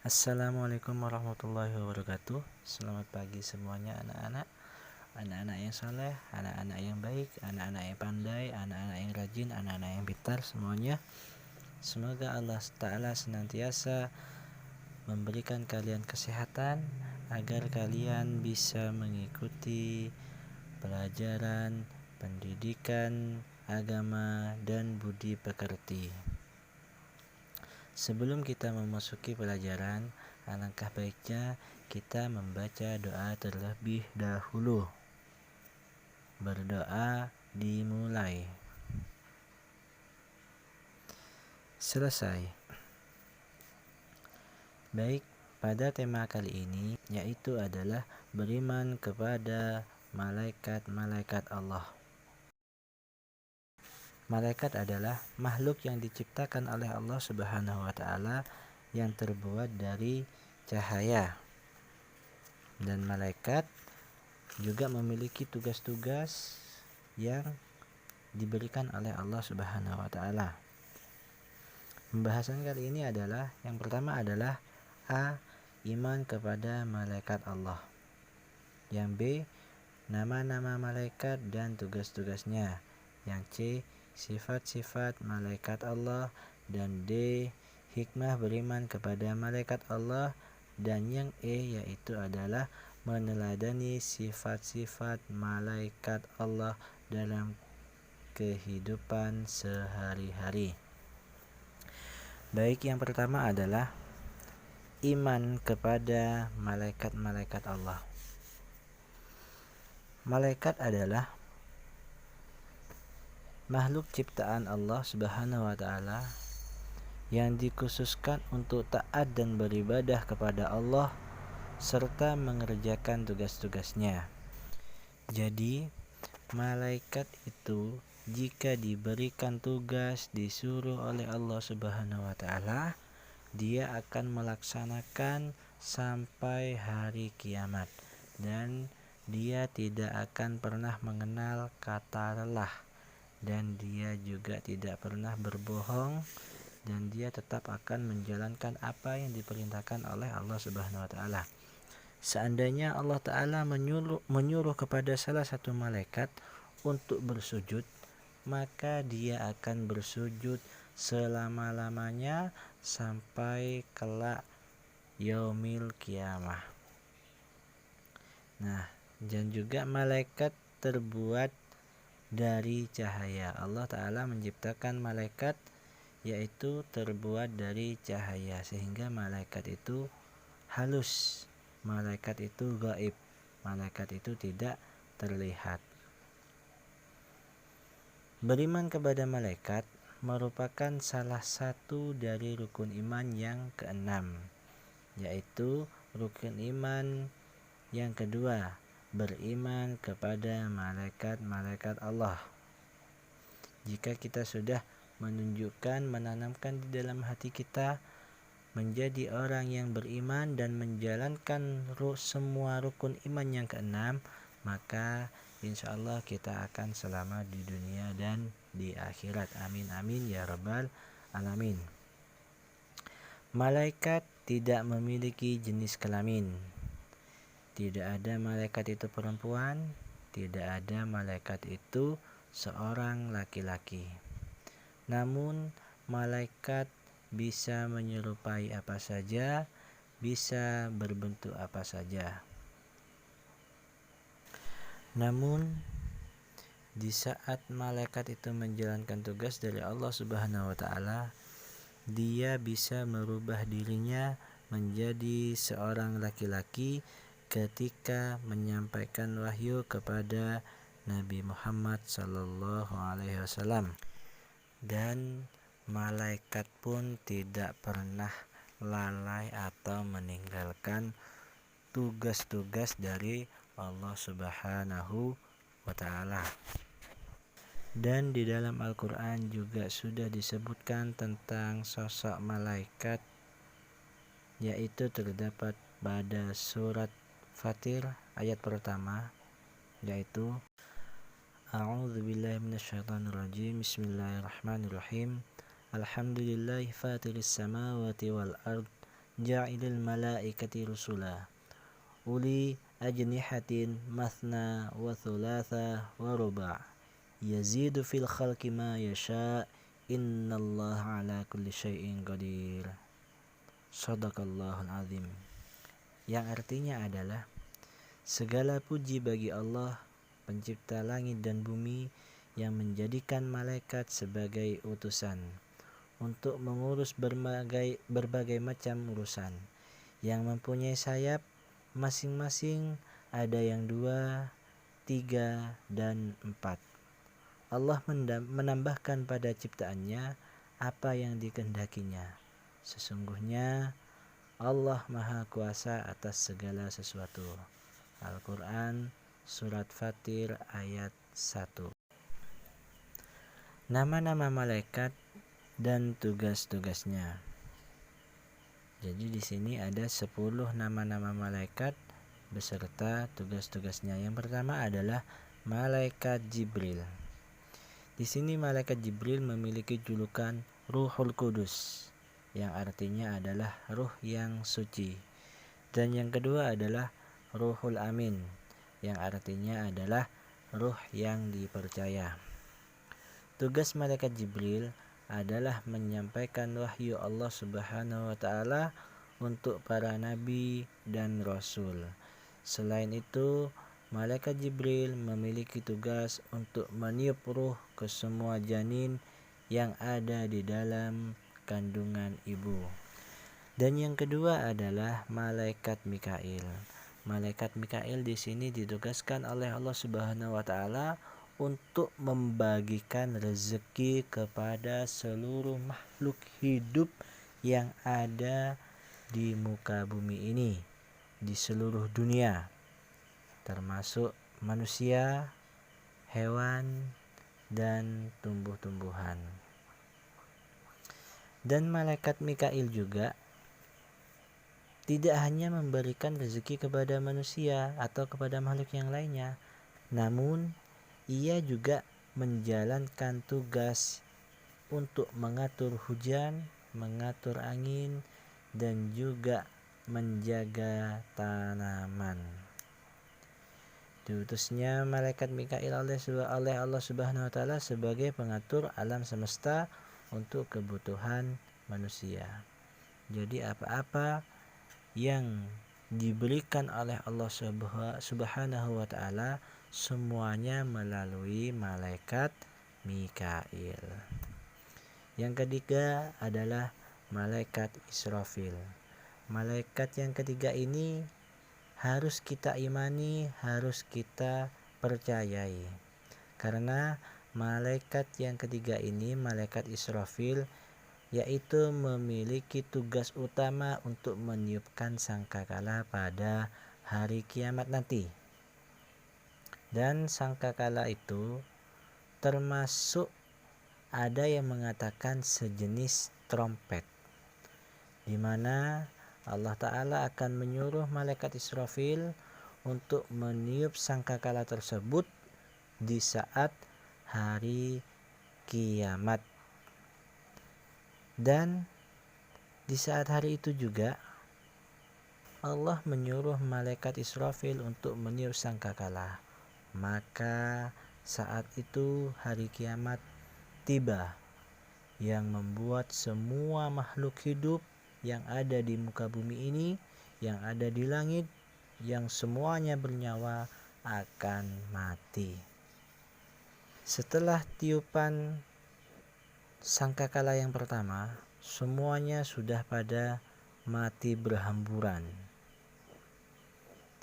Assalamualaikum warahmatullahi wabarakatuh. Selamat pagi semuanya anak-anak. Anak-anak yang saleh, anak-anak yang baik, anak-anak yang pandai, anak-anak yang rajin, anak-anak yang pintar semuanya. Semoga Allah Ta'ala senantiasa memberikan kalian kesehatan agar kalian bisa mengikuti pelajaran, pendidikan, agama, dan budi pekerti. Sebelum kita memasuki pelajaran, alangkah baiknya kita membaca doa terlebih dahulu. Berdoa dimulai. Selesai. Baik, pada tema kali ini yaitu adalah beriman kepada malaikat-malaikat Allah. Malaikat adalah makhluk yang diciptakan oleh Allah Subhanahu wa taala yang terbuat dari cahaya. Dan malaikat juga memiliki tugas-tugas yang diberikan oleh Allah Subhanahu wa taala. Pembahasan kali ini adalah yang pertama adalah A. Iman kepada malaikat Allah. Yang B. Nama-nama malaikat dan tugas-tugasnya. Yang C. Sifat-sifat malaikat Allah. Dan D. Hikmah beriman kepada malaikat Allah. Dan yang E yaitu adalah meneladani sifat-sifat malaikat Allah dalam kehidupan sehari-hari. Baik, yang pertama adalah iman kepada malaikat-malaikat Allah. Malaikat adalah makhluk ciptaan Allah Subhanahu wa taala yang dikhususkan untuk taat dan beribadah kepada Allah serta mengerjakan tugas-tugasnya. Jadi, malaikat itu jika diberikan tugas disuruh oleh Allah Subhanahu wa taala, dia akan melaksanakan sampai hari kiamat dan dia tidak akan pernah mengenal kata lelah dan dia juga tidak pernah berbohong dan dia tetap akan menjalankan apa yang diperintahkan oleh Allah Subhanahu wa taala. Seandainya Allah Ta'ala menyuruh kepada salah satu malaikat untuk bersujud, maka dia akan bersujud selama-lamanya sampai kelak yaumil kiamah. Nah, dan juga malaikat terbuat dari cahaya. Allah Ta'ala menciptakan malaikat yaitu terbuat dari cahaya sehingga malaikat itu halus. Malaikat itu gaib. Malaikat itu tidak terlihat. Beriman kepada malaikat merupakan salah satu dari rukun iman yang keenam, yaitu rukun iman yang kedua, beriman kepada malaikat-malaikat Allah. Jika kita sudah menanamkan di dalam hati kita menjadi orang yang beriman dan menjalankan semua rukun iman yang keenam, maka insya Allah kita akan selamat di dunia dan di akhirat. Amin amin ya rabbal alamin. Malaikat tidak memiliki jenis kelamin. Tidak ada malaikat itu perempuan, tidak ada malaikat itu seorang laki-laki. Namun malaikat bisa menyerupai apa saja, bisa berbentuk apa saja. Namun di saat malaikat itu menjalankan tugas dari Allah Subhanahu wa taala, dia bisa merubah dirinya menjadi seorang laki-laki ketika menyampaikan wahyu kepada Nabi Muhammad sallallahu alaihi wasallam. Dan malaikat pun tidak pernah lalai atau meninggalkan tugas-tugas dari Allah Subhanahu wa taala. Dan di dalam Al-Qur'an juga sudah disebutkan tentang sosok malaikat, yaitu terdapat pada surat Fatir ayat pertama, yaitu A'udzubillahi minasyaitonirrajim. Bismillahirrahmanirrahim. Alhamdulillahi fatiris samawati wal ard ja'ilil malaikati rusula uli ajnihatin mathna wa thulatha wa ruba' yazidu fil khalqi ma yasha' innallaha ala kulli syai'in qadir. Shadaqallahul azim. Yang artinya adalah segala puji bagi Allah, pencipta langit dan bumi, yang menjadikan malaikat sebagai utusan untuk mengurus berbagai macam urusan, yang mempunyai sayap masing-masing, ada yang 2, 3, dan 4. Allah menambahkan pada ciptaannya apa yang dikehendakinya. Sesungguhnya Allah Maha Kuasa atas segala sesuatu. Al-Quran Surat Fatir ayat 1. Nama-nama malaikat dan tugas-tugasnya. Jadi di sini ada 10 nama-nama malaikat beserta tugas-tugasnya. Yang pertama adalah malaikat Jibril. Di sini malaikat Jibril memiliki julukan Ruhul Kudus, yang artinya adalah ruh yang suci. Dan yang kedua adalah Ruhul Amin, yang artinya adalah ruh yang dipercaya. Tugas malaikat Jibril adalah menyampaikan wahyu Allah Subhanahu wa taala untuk para nabi dan rasul. Selain itu, malaikat Jibril memiliki tugas untuk meniup ruh ke semua janin yang ada di dalam kandungan ibu. Dan yang kedua adalah malaikat Mikail. Malaikat Mikail di sini ditugaskan oleh Allah Subhanahu wa taala untuk membagikan rezeki kepada seluruh makhluk hidup yang ada di muka bumi ini, di seluruh dunia, termasuk manusia, hewan, dan tumbuh-tumbuhan. Dan malaikat Mikail juga tidak hanya memberikan rezeki kepada manusia atau kepada makhluk yang lainnya, namun ia juga menjalankan tugas untuk mengatur hujan, mengatur angin, dan juga menjaga tanaman. Diutusnya malaikat Mikail oleh Allah Subhanahu wa taala sebagai pengatur alam semesta untuk kebutuhan manusia. Jadi apa-apa yang diberikan oleh Allah Subhanahu wa taala semuanya melalui malaikat Mikail. Yang ketiga adalah malaikat Israfil. Malaikat yang ketiga ini harus kita imani, harus kita percayai. Karena malaikat yang ketiga ini, malaikat Israfil, yaitu memiliki tugas utama untuk meniupkan sangkakala pada hari kiamat nanti. Dan sangkakala itu termasuk ada yang mengatakan sejenis trompet, di mana Allah Ta'ala akan menyuruh malaikat Israfil untuk meniup sangkakala tersebut di saat hari kiamat. Dan di saat hari itu juga Allah menyuruh malaikat Israfil untuk meniup sangkakala. Maka saat itu hari kiamat tiba, yang membuat semua makhluk hidup yang ada di muka bumi ini, yang ada di langit, yang semuanya bernyawa akan mati. Setelah tiupan sangkakala yang pertama, semuanya sudah pada mati berhamburan.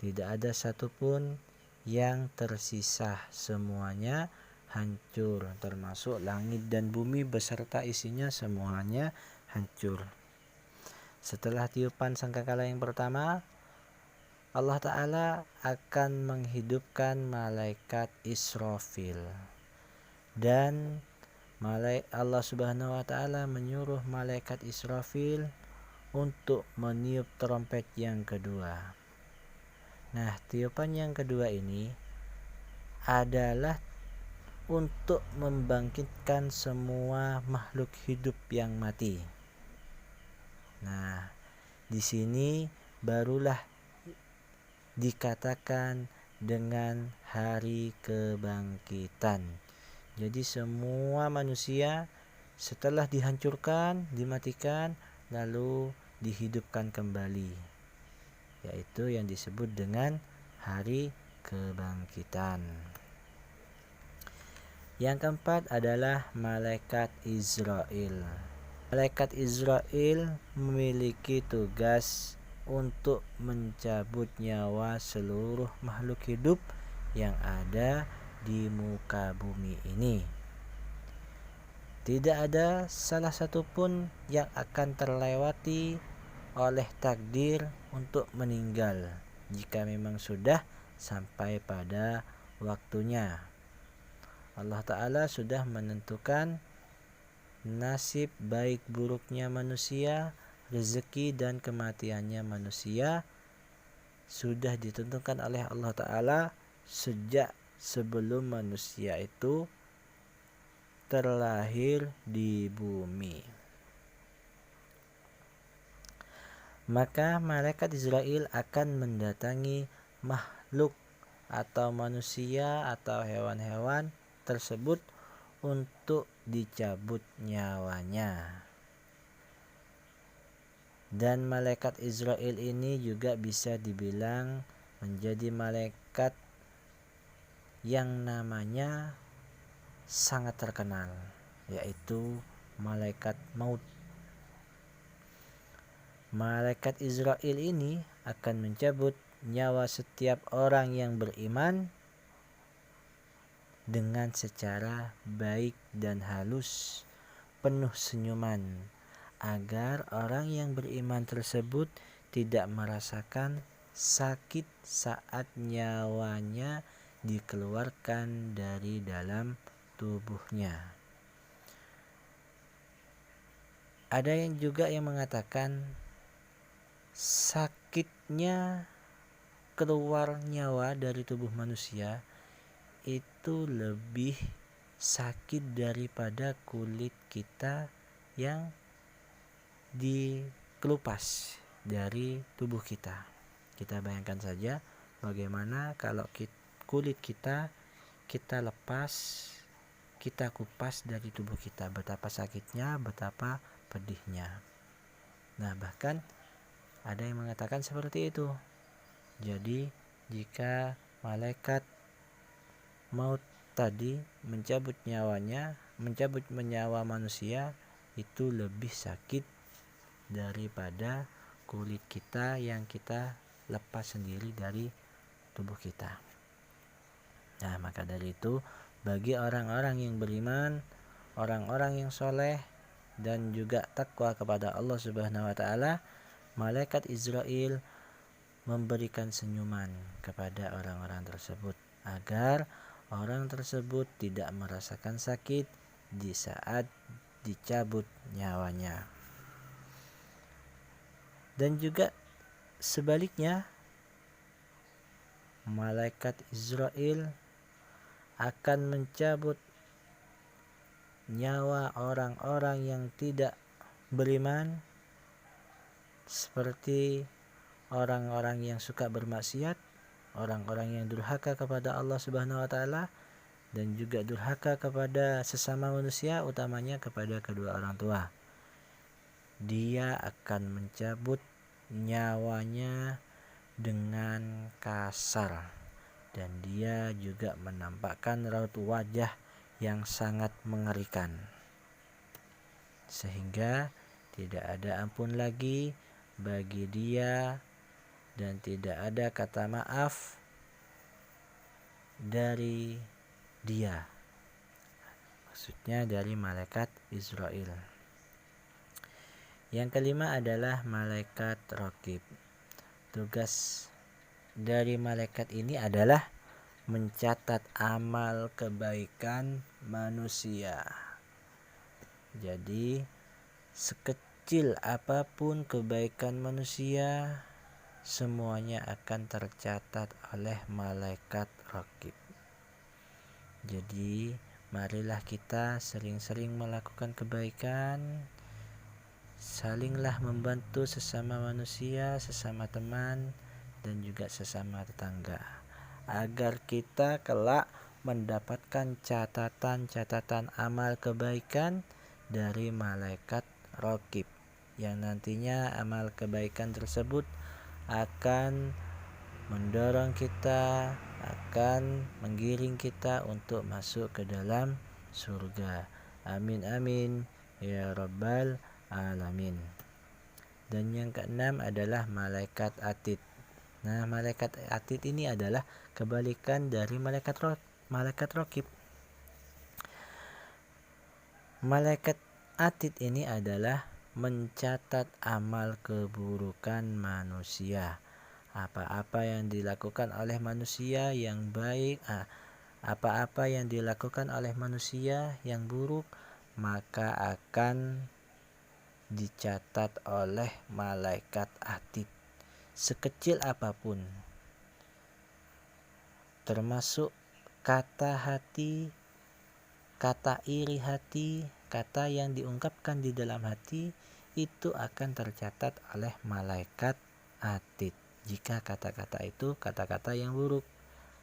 Tidak ada satupun yang tersisa, semuanya hancur, termasuk langit dan bumi beserta isinya semuanya hancur. Setelah tiupan sangkakala yang pertama, Allah Ta'ala akan menghidupkan malaikat Israfil. Dan Allah Subhanahu wa Ta'ala menyuruh malaikat Israfil untuk meniup trompet yang kedua. Nah, tiupan yang kedua ini adalah untuk membangkitkan semua makhluk hidup yang mati. Nah, di sini barulah dikatakan dengan hari kebangkitan. Jadi semua manusia setelah dihancurkan, dimatikan, lalu dihidupkan kembali, yaitu yang disebut dengan hari kebangkitan. Yang keempat adalah malaikat Israel. Malaikat Israel memiliki tugas untuk mencabut nyawa seluruh makhluk hidup yang ada di muka bumi ini. Tidak ada salah satu pun yang akan terlewati oleh takdir untuk meninggal jika memang sudah sampai pada waktunya. Allah Ta'ala sudah menentukan nasib baik buruknya manusia, rezeki dan kematiannya manusia sudah ditentukan oleh Allah Ta'ala sejak sebelum manusia itu terlahir di bumi. Maka malaikat Israel akan mendatangi makhluk atau manusia atau hewan-hewan tersebut untuk dicabut nyawanya. Dan malaikat Israel ini juga bisa dibilang menjadi malaikat yang namanya sangat terkenal, yaitu malaikat maut. Malaikat Israel ini akan mencabut nyawa setiap orang yang beriman dengan secara baik dan halus, penuh senyuman, agar orang yang beriman tersebut tidak merasakan sakit saat nyawanya dikeluarkan dari dalam tubuhnya. Ada yang juga yang mengatakan sakitnya keluar nyawa dari tubuh manusia itu lebih sakit daripada kulit kita yang dikelupas dari tubuh kita. Kita bayangkan saja bagaimana kalau kulit kita lepas, kita kupas dari tubuh kita, betapa sakitnya, betapa pedihnya. Nah, bahkan ada yang mengatakan seperti itu. Jadi jika malaikat maut tadi mencabut nyawa manusia, itu lebih sakit daripada kulit kita yang kita lepas sendiri dari tubuh kita. Nah, maka dari itu bagi orang-orang yang beriman, orang-orang yang soleh dan juga takwa kepada Allah Subhanahu wa Ta'ala, malaikat Israel memberikan senyuman kepada orang-orang tersebut agar orang tersebut tidak merasakan sakit di saat dicabut nyawanya. Dan juga sebaliknya, malaikat Israel akan mencabut nyawa orang-orang yang tidak beriman, seperti orang-orang yang suka bermaksiat, orang-orang yang durhaka kepada Allah Subhanahu wa Ta'ala, dan juga durhaka kepada sesama manusia, utamanya kepada kedua orang tua. Dia akan mencabut nyawanya dengan kasar, dan dia juga menampakkan raut wajah yang sangat mengerikan, sehingga tidak ada ampun lagi bagi dia dan tidak ada kata maaf dari dia, maksudnya dari malaikat Israel. Yang kelima adalah malaikat Raqib. Tugas dari malaikat ini adalah mencatat amal kebaikan manusia. Jadi sekecil apapun kebaikan manusia, semuanya akan tercatat oleh malaikat Raqib. Jadi marilah kita sering-sering melakukan kebaikan, salinglah membantu sesama manusia, sesama teman, dan juga sesama tetangga, agar kita kelak mendapatkan catatan-catatan amal kebaikan dari malaikat raqib, yang nantinya amal kebaikan tersebut akan mendorong kita, akan menggiring kita untuk masuk ke dalam surga. Amin amin ya rabbal alamin. Dan yang keenam adalah malaikat atid. Nah, malaikat atid ini adalah kebalikan dari malaikat raqib. Malaikat atid ini adalah mencatat amal keburukan manusia. Apa-apa yang dilakukan oleh manusia yang baik, apa-apa yang dilakukan oleh manusia yang buruk, maka akan dicatat oleh malaikat atid, sekecil apapun, termasuk kata hati, kata iri hati, kata yang diungkapkan di dalam hati, itu akan tercatat oleh malaikat atid. Jika kata-kata itu kata-kata yang buruk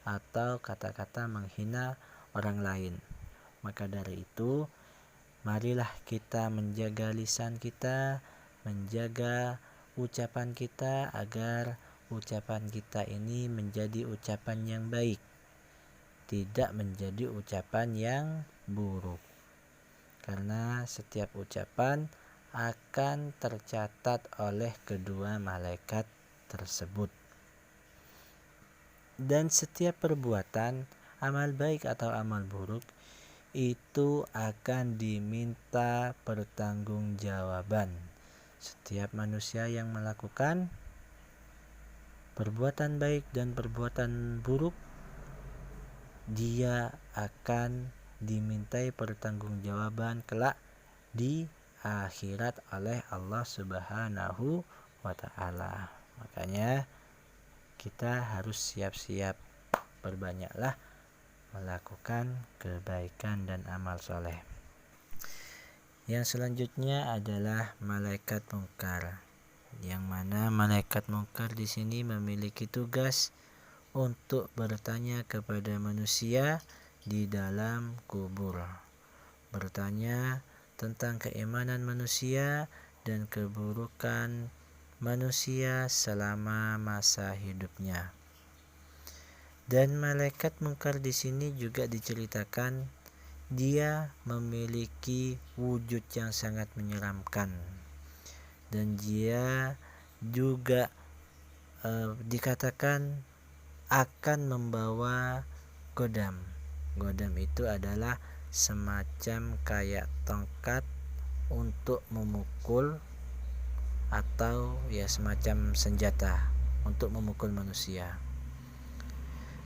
atau kata-kata menghina orang lain. Maka dari itu, marilah kita menjaga lisan kita, menjaga ucapan kita, agar ucapan kita ini menjadi ucapan yang baik, tidak menjadi ucapan yang buruk. Karena setiap ucapan akan tercatat oleh kedua malaikat tersebut. Dan setiap perbuatan, amal baik atau amal buruk, itu akan diminta pertanggungjawaban. Setiap manusia yang melakukan perbuatan baik dan perbuatan buruk, dia akan dimintai pertanggungjawaban kelak di akhirat oleh Allah Subhanahu wa ta'ala. Makanya kita harus siap-siap, perbanyaklah melakukan kebaikan dan amal soleh. Yang selanjutnya adalah malaikat mungkar, yang mana malaikat mungkar di sini memiliki tugas untuk bertanya kepada manusia di dalam kubur, bertanya tentang keimanan manusia dan keburukan manusia selama masa hidupnya. Dan malaikat mungkar di sini juga diceritakan dia memiliki wujud yang sangat menyeramkan, dan dia juga dikatakan akan membawa godam. Godam itu adalah semacam kayak tongkat untuk memukul, atau ya semacam senjata untuk memukul manusia.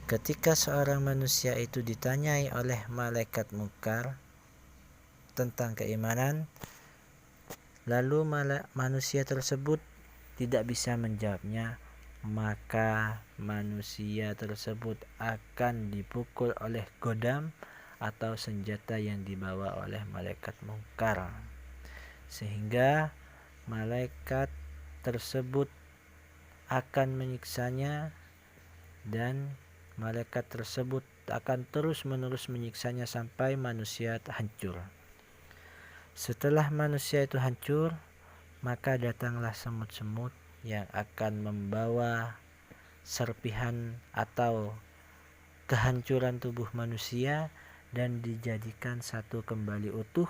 Ketika seorang manusia itu ditanyai oleh malaikat mungkar tentang keimanan, lalu manusia tersebut tidak bisa menjawabnya, maka manusia tersebut akan dipukul oleh godam atau senjata yang dibawa oleh malaikat mungkar, sehingga malaikat tersebut akan menyiksanya, dan malaikat tersebut akan terus-menerus menyiksanya sampai manusia hancur. Setelah manusia itu hancur, maka datanglah semut-semut yang akan membawa serpihan atau kehancuran tubuh manusia dan dijadikan satu kembali utuh,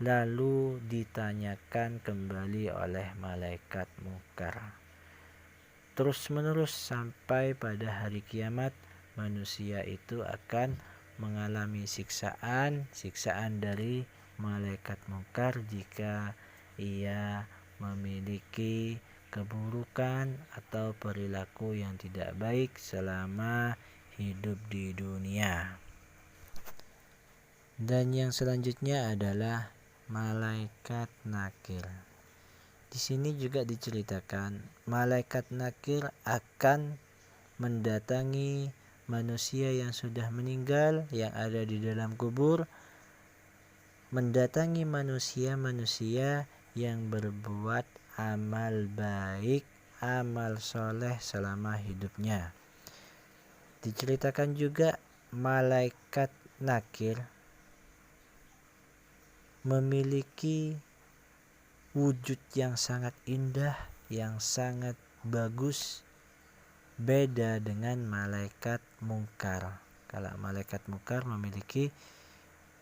lalu ditanyakan kembali oleh malaikat mungkar. Terus menerus sampai pada hari kiamat, manusia itu akan mengalami siksaan dari malaikat mungkar jika ia memiliki keburukan atau perilaku yang tidak baik selama hidup di dunia. Dan yang selanjutnya adalah malaikat nakir. Di sini juga diceritakan malaikat nakir akan mendatangi manusia yang sudah meninggal, yang ada di dalam kubur, mendatangi manusia-manusia yang berbuat amal baik, amal soleh selama hidupnya. Diceritakan juga malaikat nakir memiliki wujud yang sangat indah, yang sangat bagus, beda dengan malaikat mungkar. Kalau malaikat mungkar memiliki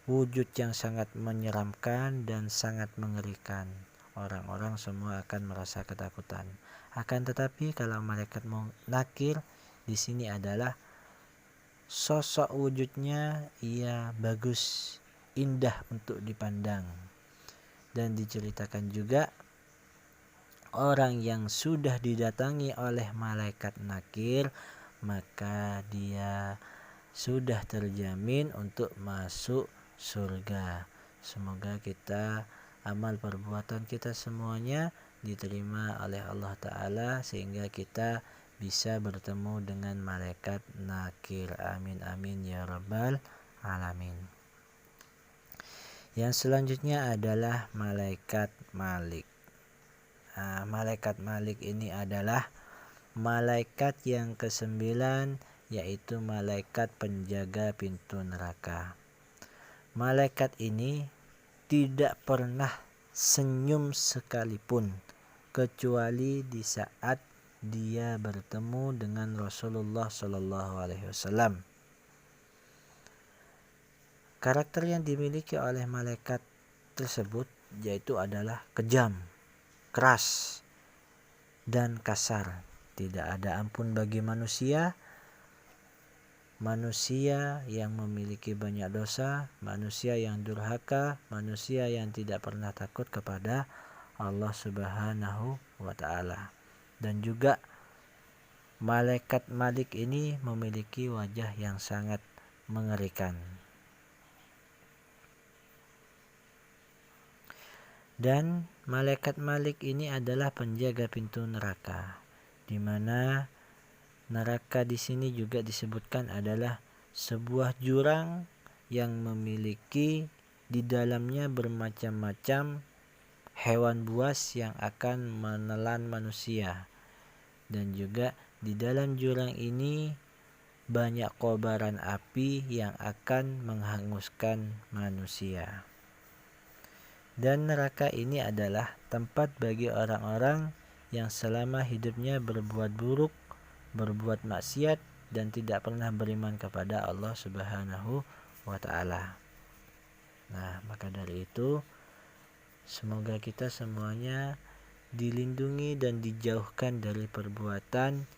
wujud yang sangat menyeramkan dan sangat mengerikan. Orang-orang semua akan merasa ketakutan. Akan tetapi kalau malaikat nakir di sini adalah sosok wujudnya ia bagus, indah untuk dipandang. Dan diceritakan juga orang yang sudah didatangi oleh malaikat nakir, maka dia sudah terjamin untuk masuk surga. Semoga kita, amal perbuatan kita semuanya diterima oleh Allah Ta'ala sehingga kita bisa bertemu dengan malaikat nakir. Amin amin ya rabbal alamin. Yang selanjutnya adalah malaikat Malik. Malaikat Malik ini adalah malaikat yang ke-9, yaitu malaikat penjaga pintu neraka. Malaikat ini tidak pernah senyum sekalipun kecuali di saat dia bertemu dengan Rasulullah Shallallahu Alaihi Wasallam. Karakter yang dimiliki oleh malaikat tersebut yaitu adalah kejam, keras, dan kasar. Tidak ada ampun bagi manusia yang memiliki banyak dosa, manusia yang durhaka, manusia yang tidak pernah takut kepada Allah Subhanahu wa Ta'ala. Dan juga malaikat Malik ini memiliki wajah yang sangat mengerikan. Dan malaikat Malik ini adalah penjaga pintu neraka, di mana neraka di sini juga disebutkan adalah sebuah jurang yang memiliki di dalamnya bermacam-macam hewan buas yang akan menelan manusia. Dan juga di dalam jurang ini banyak kobaran api yang akan menghanguskan manusia. Dan neraka ini adalah tempat bagi orang-orang yang selama hidupnya berbuat buruk, berbuat maksiat, dan tidak pernah beriman kepada Allah Subhanahu wa Ta'ala. Nah, maka dari itu semoga kita semuanya dilindungi dan dijauhkan dari perbuatan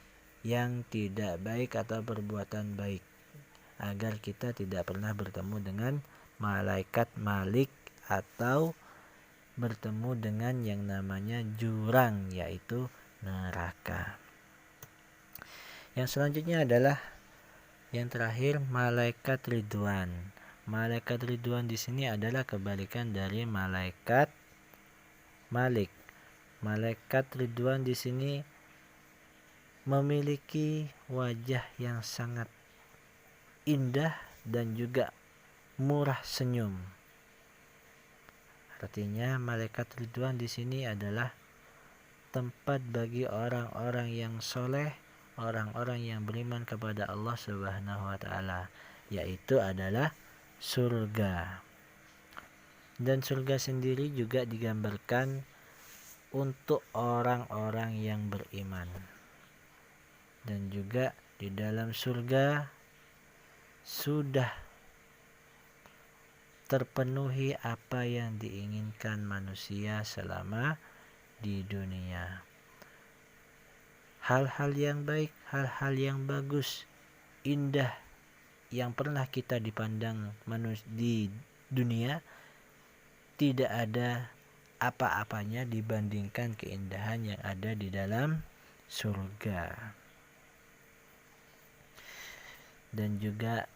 yang tidak baik atau perbuatan baik, agar kita tidak pernah bertemu dengan malaikat Malik atau bertemu dengan yang namanya jurang, yaitu neraka. Yang selanjutnya adalah yang terakhir, malaikat Ridwan. Malaikat Ridwan di sini adalah kebalikan dari malaikat Malik. Malaikat Ridwan di sini memiliki wajah yang sangat indah dan juga murah senyum. Artinya malaikat Ridwan di sini adalah tempat bagi orang-orang yang soleh, orang-orang yang beriman kepada Allah Subhanahu wa Ta'ala, yaitu adalah surga. Dan surga sendiri juga digambarkan untuk orang-orang yang beriman. Dan juga di dalam surga sudah terpenuhi apa yang diinginkan manusia selama di dunia. Hal-hal yang baik, hal-hal yang bagus, indah yang pernah kita dipandang di dunia tidak ada apa-apanya dibandingkan keindahan yang ada di dalam surga. Dan juga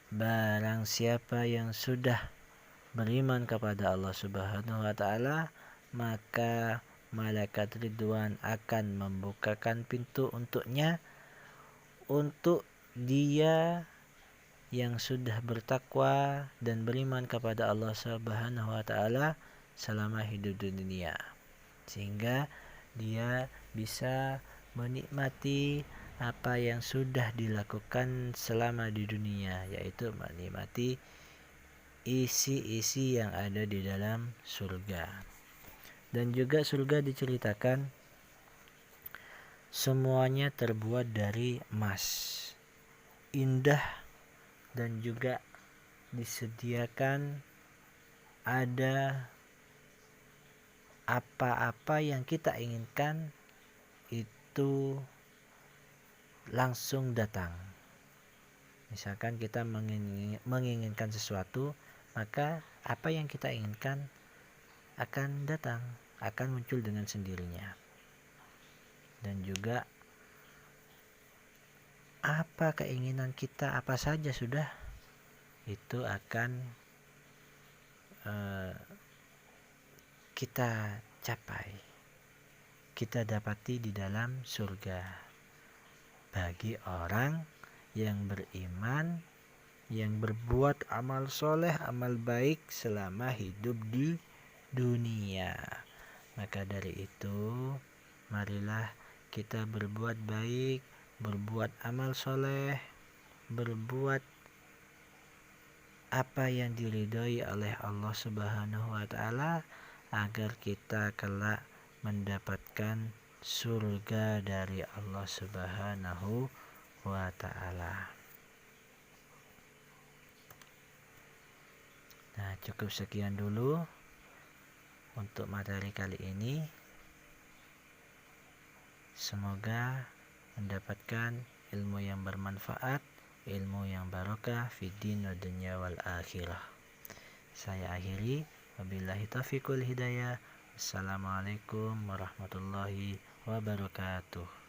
barang siapa yang sudah beriman kepada Allah Subhanahu wa Ta'ala, maka malaikat Ridwan akan membukakan pintu untuknya, untuk dia yang sudah bertakwa dan beriman kepada Allah Subhanahu wa Ta'ala, selama hidup di dunia, sehingga dia bisa menikmati apa yang sudah dilakukan selama di dunia, yaitu menikmati isi-isi yang ada di dalam surga. Dan juga surga diceritakan semuanya terbuat dari emas, indah, dan juga disediakan ada apa-apa yang kita inginkan itu langsung datang. Misalkan kita menginginkan sesuatu, maka apa yang kita inginkan akan datang, akan muncul dengan sendirinya. Dan juga apa keinginan kita, apa saja sudah, itu akan kita capai, kita dapati di dalam surga bagi orang yang beriman, yang berbuat amal soleh, amal baik selama hidup di dunia. Maka dari itu, marilah kita berbuat baik, berbuat amal soleh, berbuat apa yang diridhoi oleh Allah Subhanahu wa taala, agar kita kelak mendapatkan surga dari Allah Subhanahu wa taala. Nah, cukup sekian dulu untuk materi kali ini. Semoga mendapatkan ilmu yang bermanfaat, ilmu yang barokah fid din wa dunya wal akhirah. Saya akhiri, wabillahi taufiqul hidayah. Assalamualaikum warahmatullahi wabarakatuh.